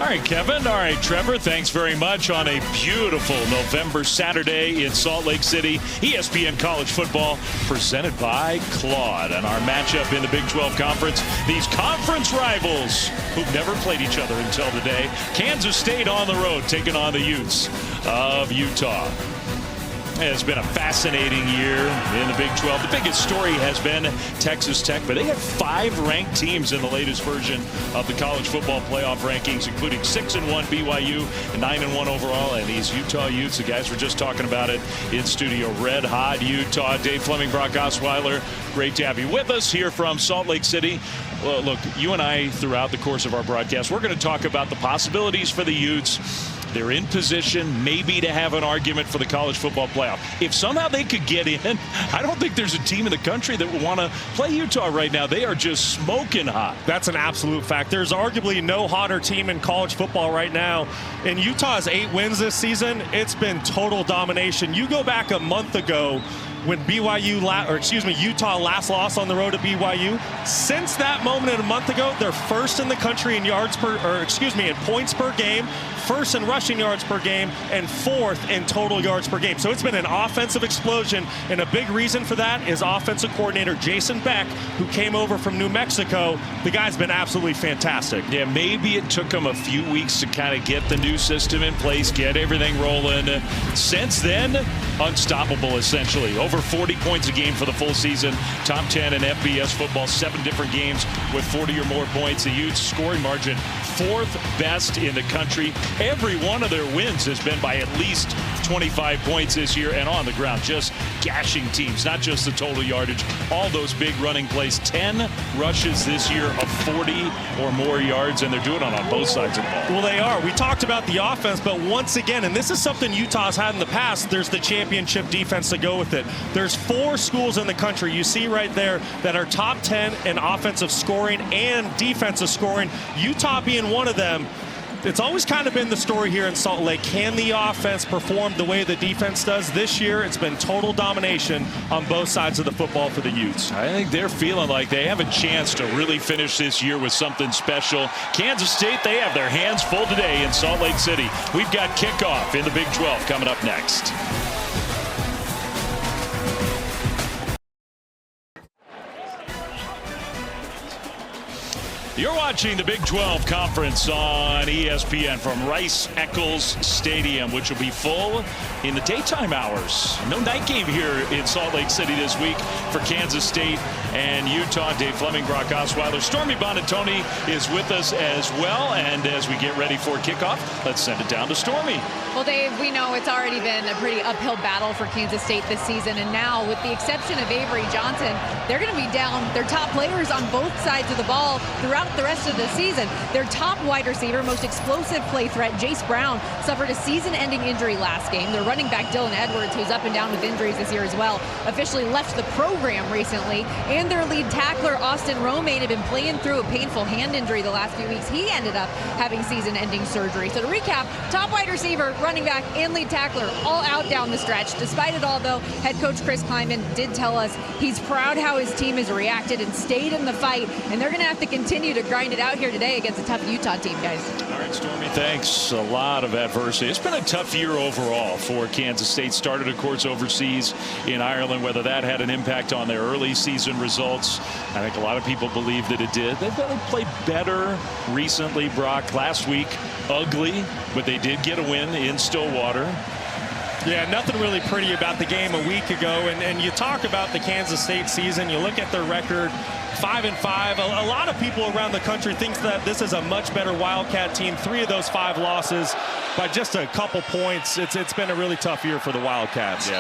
All right, Kevin. All right, Trevor, thanks very much on a beautiful November Saturday in Salt Lake City. ESPN College Football presented by Claude. And our matchup in the Big 12 Conference, these conference rivals who've never played each other until today. Kansas State on the road taking on the Utes of Utah. It's been a fascinating year in the Big 12. The biggest story has been Texas Tech, but they have 5 ranked teams in the latest version of the college football playoff rankings, including 6-1 BYU and 9-1 overall. And these Utah Utes, the guys were just talking about it in studio, red hot Utah. Dave Fleming, Brock Osweiler, great to have you with us here from Salt Lake City. Well, look, you and I, throughout the course of our broadcast, we're going to talk about the possibilities for the Utes. They're in position maybe to have an argument for the college football playoff. If somehow they could get in, I don't think there's a team in the country that would want to play Utah right now. They are just smoking hot. That's an absolute fact. There's arguably no hotter team in college football right now. In Utah's 8 wins this season, it's been total domination. You go back a month ago when Utah last lost on the road to BYU. Since that moment a month ago, they're first in the country in in points per game, first in rushing yards per game, and 4th in total yards per game. So it's been an offensive explosion, and a big reason for that is offensive coordinator Jason Beck, who came over from New Mexico. The guy's been absolutely fantastic. Yeah, maybe it took him a few weeks to kind of get the new system in place, get everything rolling. Since then, unstoppable essentially. Over 40 points a game for the full season. Top 10 in FBS football, 7 different games with 40 or more points. The Utes scoring margin 4th best in the country. Every one of their wins has been by at least 25 points this year, and on the ground just gashing teams, not just the total yardage, all those big running plays. 10 rushes this year of 40 or more yards, and they're doing it on both sides of the ball. Well, they are. We talked about the offense, but once again, and this is something Utah's had in the past, there's the championship defense to go with it. There's 4 schools in the country you see right there that are top 10 in offensive scoring and defensive scoring. Utah being one of them. It's always kind of been the story here in Salt Lake. Can the offense perform the way the defense does? This year, it's been total domination on both sides of the football for the Utes. I think they're feeling like they have a chance to really finish this year with something special. Kansas State, they have their hands full today in Salt Lake City. We've got kickoff in the Big 12 coming up next. You're watching the Big 12 Conference on ESPN from Rice-Eccles Stadium, which will be full in the daytime hours. No night game here in Salt Lake City this week for Kansas State and Utah. Dave Fleming, Brock Osweiler. Stormy Bonatoni is with us as well. And as we get ready for kickoff, let's send it down to Stormy. Well, Dave, we know it's already been a pretty uphill battle for Kansas State this season. And now, with the exception of Avery Johnson, they're going to be down their top players on both sides of the ball throughout the rest of the season. Their top wide receiver, most explosive play threat, Jace Brown, suffered a season-ending injury last game. Their running back, Dylan Edwards, who's up and down with injuries this year as well, officially left the program recently. And their lead tackler, Austin Romaine, had been playing through a painful hand injury the last few weeks. He ended up having season-ending surgery. So to recap, top wide receiver, running back, and lead tackler all out down the stretch. Despite it all, though, head coach Chris Kleiman did tell us he's proud how his team has reacted and stayed in the fight, and they're going to have to continue to grind it out here today against a tough Utah team, guys. All right, Stormy, thanks. A lot of adversity. It's been a tough year overall for Kansas State. Started, of course, overseas in Ireland. Whether that had an impact on their early season results, I think a lot of people believe that it did. They've played better recently, Brock. Last week, ugly, but they did get a win in Stillwater. Yeah, nothing really pretty about the game a week ago. And you talk about the Kansas State season, you look at their record, 5-5. A lot of people around the country think that this is a much better Wildcat team. 3 of those 5 losses by just a couple points. It's been a really tough year for the Wildcats. Yeah.